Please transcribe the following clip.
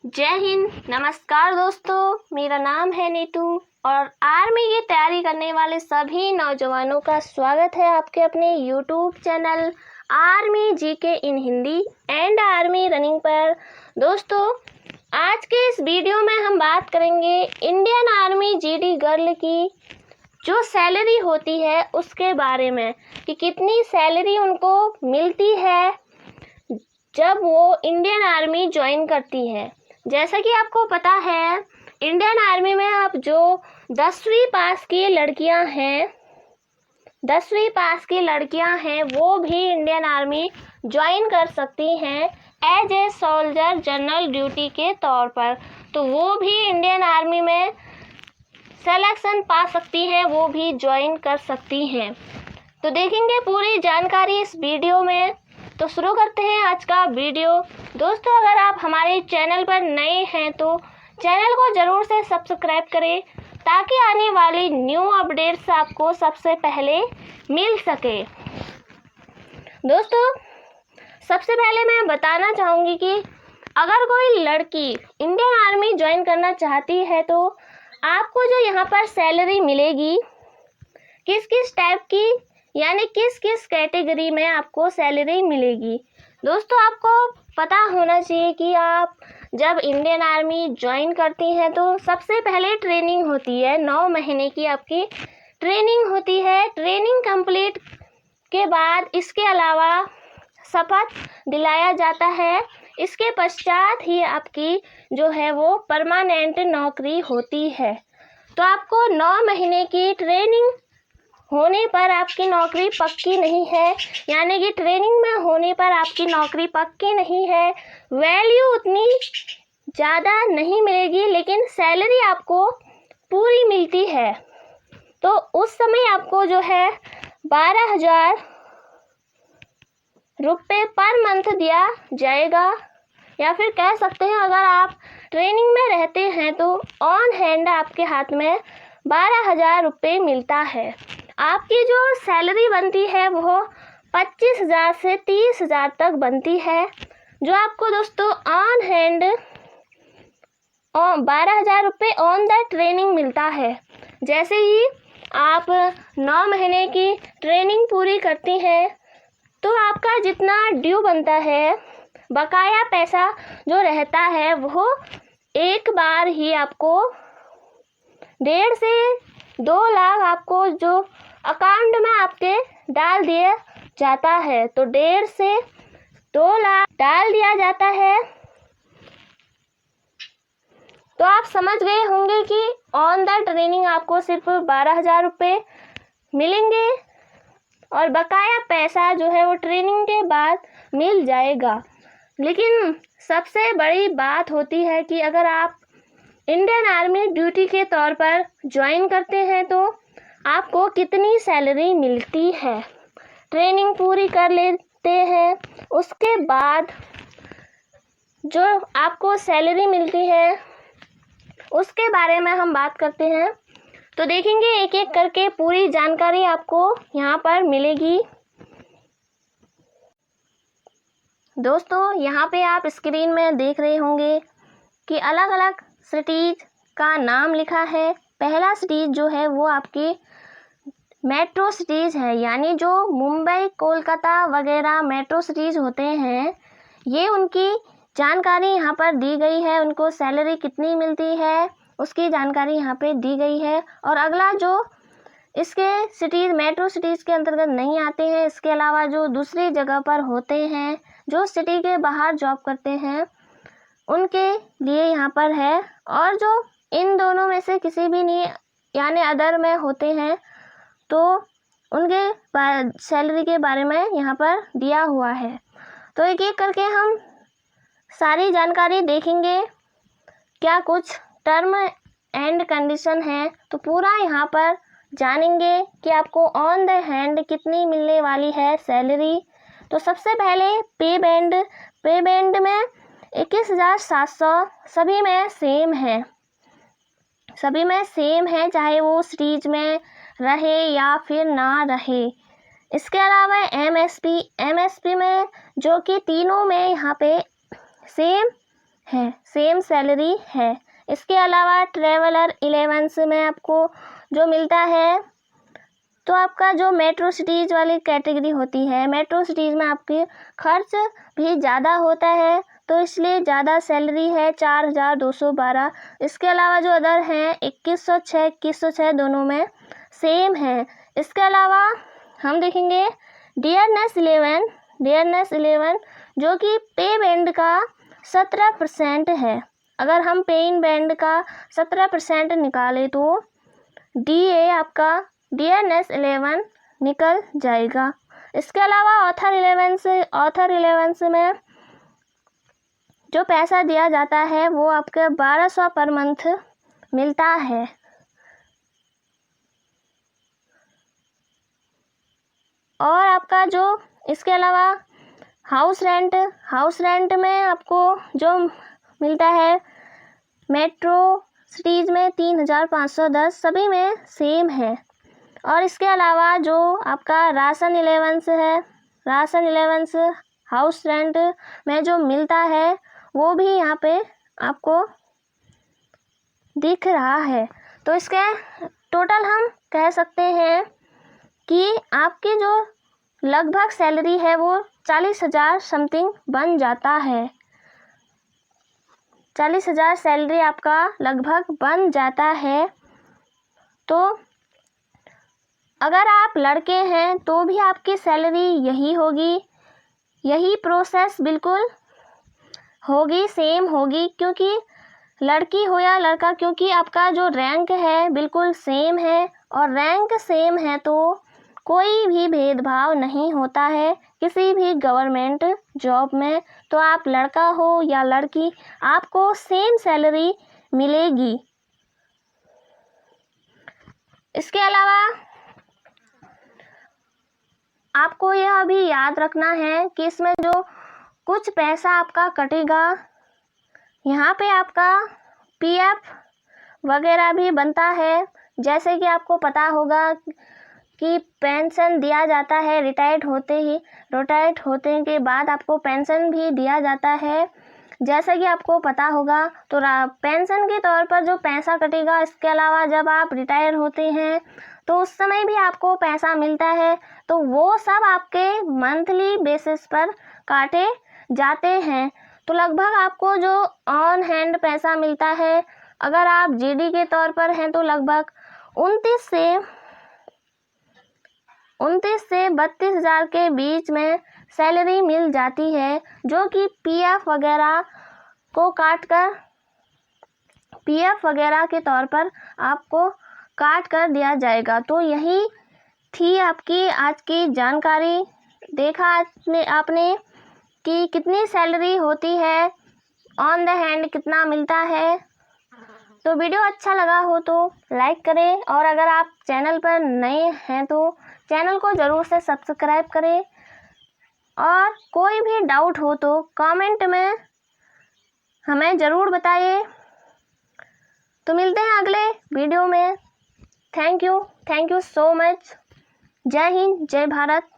जय हिंद। नमस्कार दोस्तों, मेरा नाम है नीतू और आर्मी की तैयारी करने वाले सभी नौजवानों का स्वागत है आपके अपने YouTube channel army GK in Hindi and army running पर। दोस्तों, आज के इस वीडियो में हम बात करेंगे इंडियन आर्मी जीडी गर्ल की जो सैलरी होती है उसके बारे में कि कितनी सैलरी उनको मिलती है जब वो इंडियन आर्मी ज्वाइन करती है। जैसा कि आपको पता है, इंडियन आर्मी में अब जो 10वीं पास की लड़कियां हैं वो भी इंडियन आर्मी ज्वाइन कर सकती हैं as a soldier general duty के तौर पर। तो वो भी इंडियन आर्मी में सिलेक्शन पा सकती हैं, वो भी ज्वाइन कर सकती हैं। तो देखेंगे पूरी जानकारी इस वीडियो में। तो शुरू करते हैं आज का वीडियो। दोस्तों, अगर आप हमारे चैनल पर नए हैं तो चैनल को ज़रूर से सब्सक्राइब करें ताकि आने वाली न्यू अपडेट्स आपको सबसे पहले मिल सके। दोस्तों, सबसे पहले मैं बताना चाहूँगी कि अगर कोई लड़की इंडियन आर्मी ज्वाइन करना चाहती है तो आपको जो यहाँ पर सैलरी मिलेगी, किस किस टाइप की यानी किस किस कैटेगरी में आपको सैलरी मिलेगी। दोस्तों, आपको पता होना चाहिए कि आप जब इंडियन आर्मी ज्वाइन करती हैं तो सबसे पहले ट्रेनिंग होती है। 9 महीने की आपकी ट्रेनिंग होती है। ट्रेनिंग कंप्लीट के बाद इसके अलावा शपथ दिलाया जाता है। इसके पश्चात ही आपकी जो है वो परमानेंट नौकरी होती है। तो आपको 9 महीने की ट्रेनिंग होने पर आपकी नौकरी पक्की नहीं है, यानी कि ट्रेनिंग में होने पर आपकी नौकरी पक्की नहीं है। वैल्यू उतनी ज़्यादा नहीं मिलेगी लेकिन सैलरी आपको पूरी मिलती है। तो उस समय आपको जो है 12,000 रुपये पर मंथ दिया जाएगा, या फिर कह सकते हैं अगर आप ट्रेनिंग में रहते हैं तो ऑन हैंड आपके हाथ में 12,000 रुपये मिलता है। आपकी जो सैलरी बनती है वो 25,000 से 30,000 तक बनती है, जो आपको दोस्तों ऑन हैंड 12,000 रुपये ऑन द ट्रेनिंग मिलता है। जैसे ही आप 9 महीने की ट्रेनिंग पूरी करती हैं तो आपका जितना ड्यू बनता है, बकाया पैसा जो रहता है, वो एक बार ही आपको 1.5 से 2 लाख आपको जो अकाउंट में आपके डाल दिया जाता है। तो 1.5 से 2 लाख डाल दिया जाता है। तो आप समझ गए होंगे कि ऑन द ट्रेनिंग आपको सिर्फ 12,000 रुपये मिलेंगे और बकाया पैसा जो है वो ट्रेनिंग के बाद मिल जाएगा। लेकिन सबसे बड़ी बात होती है कि अगर आप इंडियन आर्मी ड्यूटी के तौर पर ज्वाइन करते हैं तो आपको कितनी सैलरी मिलती है। ट्रेनिंग पूरी कर लेते हैं, उसके बाद जो आपको सैलरी मिलती है उसके बारे में हम बात करते हैं। तो देखेंगे एक एक करके पूरी जानकारी आपको यहाँ पर मिलेगी। दोस्तों, यहाँ पे आप स्क्रीन में देख रहे होंगे कि अलग अलग सिटीज़ का नाम लिखा है। पहला सिटीज़ जो है वो आपकी मेट्रो सिटीज़ है, यानी जो मुंबई, कोलकाता वगैरह मेट्रो सिटीज़ होते हैं, ये उनकी जानकारी यहाँ पर दी गई है। उनको सैलरी कितनी मिलती है उसकी जानकारी यहाँ पे दी गई है। और अगला जो इसके सिटीज़ मेट्रो सिटीज़ के अंतर्गत नहीं आते हैं, इसके अलावा जो दूसरी जगह पर होते हैं, जो सिटी के बाहर जॉब करते हैं, उनके लिए यहाँ पर है। और जो इन दोनों में से किसी भी नहीं यानी अदर में होते हैं तो उनके सैलरी के बारे में यहाँ पर दिया हुआ है। तो एक एक करके हम सारी जानकारी देखेंगे। क्या कुछ टर्म एंड कंडीशन है तो पूरा यहाँ पर जानेंगे कि आपको ऑन द हैंड कितनी मिलने वाली है सैलरी। तो सबसे पहले पे बैंड में 21,700 सभी में सेम है, चाहे वो सिटीज में रहे या फिर ना रहे। इसके अलावा एमएसपी में जो कि तीनों में यहाँ पे सेम है, सेम सैलरी है। इसके अलावा ट्रैवलर इलेवेंस में आपको जो मिलता है, तो आपका जो मेट्रो सिटीज़ वाली कैटेगरी होती है, मेट्रो सिटीज़ में आपके खर्च भी ज़्यादा होता है, तो इसलिए ज़्यादा सैलरी है 4,212। इसके अलावा जो अदर हैं 2106 दोनों में सेम है। इसके अलावा हम देखेंगे डियरनेस 11 जो कि पे बैंड का 17% है। अगर हम पे इन बैंड का 17% निकालें तो DA आपका डियरनेस 11 निकल जाएगा। इसके अलावा ऑथर 11 में जो पैसा दिया जाता है वो आपके 1200 पर मंथ मिलता है। और आपका जो इसके अलावा हाउस रेंट में आपको जो मिलता है मेट्रो सिटीज़ में 3,510, सभी में सेम है। और इसके अलावा जो आपका राशन 11 हाउस रेंट में जो मिलता है वो भी यहाँ पे आपको दिख रहा है। तो इसके टोटल हम कह सकते हैं कि आपकी जो लगभग सैलरी है वो 40,000 समथिंग बन जाता है। 40,000 सैलरी आपका लगभग बन जाता है। तो अगर आप लड़के हैं तो भी आपकी सैलरी यही होगी, यही प्रोसेस बिल्कुल होगी, सेम होगी, क्योंकि लड़की हो या लड़का, क्योंकि आपका जो रैंक है बिल्कुल सेम है। और रैंक सेम है तो कोई भी भेदभाव नहीं होता है किसी भी गवर्नमेंट जॉब में। तो आप लड़का हो या लड़की, आपको सेम सैलरी मिलेगी। इसके अलावा आपको यह भी याद रखना है कि इसमें जो कुछ पैसा आपका कटेगा, यहाँ पे आपका PF वगैरह भी बनता है। जैसे कि आपको पता होगा कि पेंशन दिया जाता है रिटायर्ड होते के बाद आपको पेंशन भी दिया जाता है। जैसे कि आपको पता होगा, तो पेंशन के तौर पर जो पैसा कटेगा, इसके अलावा जब आप रिटायर होते हैं तो उस समय भी आपको पैसा मिलता है, तो वो सब आपके मंथली बेसिस पर काटे जाते हैं। तो लगभग आपको जो ऑन हैंड पैसा मिलता है, अगर आप GD के तौर पर हैं तो लगभग 29 से 32,000 के बीच में सैलरी मिल जाती है, जो कि PF वगैरह को काटकर PF वगैरह के तौर पर आपको काट कर दिया जाएगा। तो यही थी आपकी आज की जानकारी। देखा आपने कि कितनी सैलरी होती है, ऑन द हैंड कितना मिलता है। तो वीडियो अच्छा लगा हो तो लाइक करें, और अगर आप चैनल पर नए हैं तो चैनल को ज़रूर से सब्सक्राइब करें। और कोई भी डाउट हो तो कमेंट में हमें ज़रूर बताइए। तो मिलते हैं अगले वीडियो में। Thank you so much. जय हिंद, जय भारत।